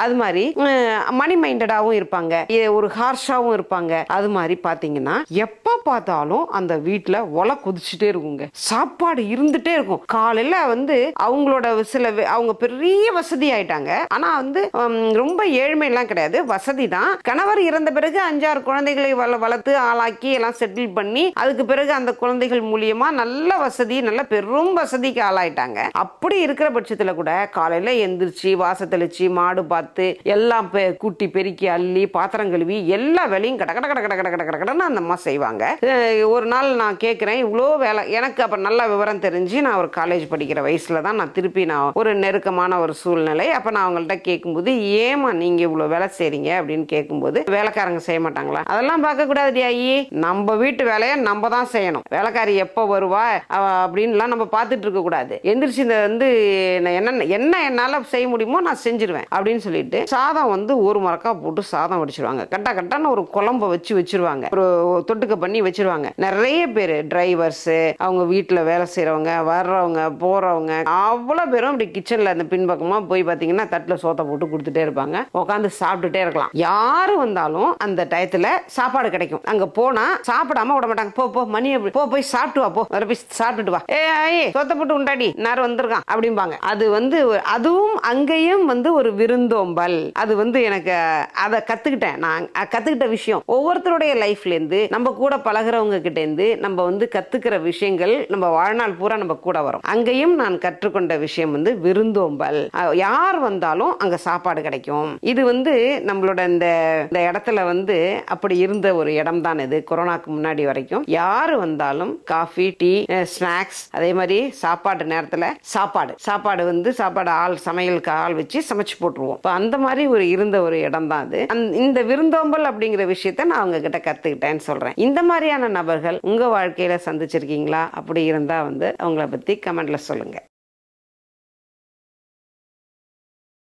அது மாதிரி மணி மைண்டடாவும் இருப்பாங்க, ஒரு ஹார்ஷாவும் இருப்பாங்க. அது மாதிரி பாத்தீங்கன்னா எப்ப பார்த்தாலும் அந்த வீட்டுல ஒலை குதிச்சுட்டே இருக்குங்க, சாப்பாடு இருந்துட்டே இருக்கும். காலையில அவங்களோட அவங்க பெரிய வசதி ஆயிட்டாங்க. ஆனா ரொம்ப ஏழ்மை எல்லாம் கிடையாது, வசதி தான். கணவர் இறந்த பிறகு 5-6 குழந்தைகளை வளர்த்து ஆளாக்கி எல்லாம் செட்டில் பண்ணி அதுக்கு பிறகு அந்த குழந்தைகள் மூலியமா நல்ல வசதி, நல்ல பெரும் வசதிக்கு ஆளாயிட்டாங்க. அப்படி இருக்கிற பட்சத்துல கூட காலையில எந்திரிச்சு வாச தெளிச்சு மாடு பார்த்து எல்லாம் கூட்டி பெருக்கி அள்ளி பாத்திரம் கழுவி எல்லா வேலையும் கட கட கட கட கட கட கடன்னு அந்த அம்மா செய்வாங்க. ஒரு நாள் நான் கேட்கிறேன், இவ்வளோ வேலை. எனக்கு அப்ப நல்ல விவரம் தெரிஞ்சு நான் ஒரு காலேஜ் படிக்கிற வயசுல தான் நான் திருப்பி நான் ஒரு நெருக்கமான ஒரு சூழ்நிலை. அப்ப நான் அவங்கள்ட்ட கேட்கும்போது, ஏமா நீங்க இவ்வளவு வேலை செய்றீங்க அப்படின்னு கேட்கும்போது, வேலைக்காரங்க செய்ய மாட்டாங்களா? அதெல்லாம் பார்க்க கூடாது ஐயே, நம்ம வீட்டு வேலையை நம்ம தான் செய்யணும். வேலைக்காரி எப்போ வருவா அப்படின்லாம் நம்ம பார்த்துட்டு இருக்க கூடாது. எந்திரிச்சு என்ன என்னால செய்ய முடியுமோ நான் செஞ்சிருவேன் அப்படின்னு சொல்லிட்டு சாதம் ஒரு மரக்கா போட்டு சாதம் வடிச்சிருவாங்க. கட்டா கட்டான்னு ஒரு குழம்ப வச்சிருவாங்க, ஒரு தொட்டுக்க பண்ணி வச்சிருவாங்க. நிறைய பேர் டிரைவர்ஸ், அவங்க வீட்டுல வேலை செய்யறவங்க, வர்றவங்க போறவங்க அவ்வளவு பேரும் அப்படி கிச்சன்ல அந்த பின்பக்கமா போய் பாத்தீங்கன்னா தட்டுல சோத்தை போட்டு கொடுத்துட்டே இருப்பாங்க. உட்காந்து சாப்பிட்டுட்டே இருக்கலாம். யாரு வந்தாலும் அந்த டயத்துல சாப்பாடு கிடைக்கும். அங்க போனா சாப்பிடாம விட மாட்டாங்க. போ மணி போய் சாப்பிட்டு வா, போய் சாப்பிட்டுட்டு வா, சொத்த போட்டு உண்டாடி நேரம் வந்திருக்கான் அப்படிம்பாங்க. அது அதுவும் அங்கேயும் ஒரு விருந்தோம்பல். அது எனக்கு அதை கத்துக்கிட்டேன். நான் கத்துக்கிட்ட விஷயம் ஒவ்வொருத்தருடைய லைஃப்ல இருந்து நம்ம கூட பழகிறவங்க கிட்ட இருந்து நம்ம கத்துக்கிற விஷயங்கள் நம்ம வாழ்நாள் பூரா நம்ம கூட வரும். அங்கேயும் நான் கற்றுக்கொண்ட விஷயம் விருந்தோம்பல். யார் வந்தாலும் அங்க சாப்பாடு கிடைக்கும். இது நம்மளோட இந்த இடத்துல அப்படி இருந்த ஒரு இடம் தான் இது. கொரோனாக்கு முன்னாடி வரைக்கும் யாரு வந்தாலும் காஃபி, டீ, ஸ்நாக்ஸ், அதே மாதிரி சாப்பாடு நேரத்துல சாப்பாடு சாப்பாடு ஆள் சமையலுக்கு ஆள் வச்சு சமைச்சு போட்டுருவோம். அந்த மாதிரி இருந்த ஒரு இடம் தான் அது. இந்த விருந்தோம்பல் அப்படிங்கிற விஷயத்த நான் அவங்க கிட்ட கத்துக்கிட்டேன்னு சொல்றேன். இந்த மாதிரியான நபர்கள் உங்க வாழ்க்கையில சந்திச்சிருக்கீங்களா? அப்படி இருந்தா அவங்கள பத்தி கமெண்ட்ல சொல்லுங்க.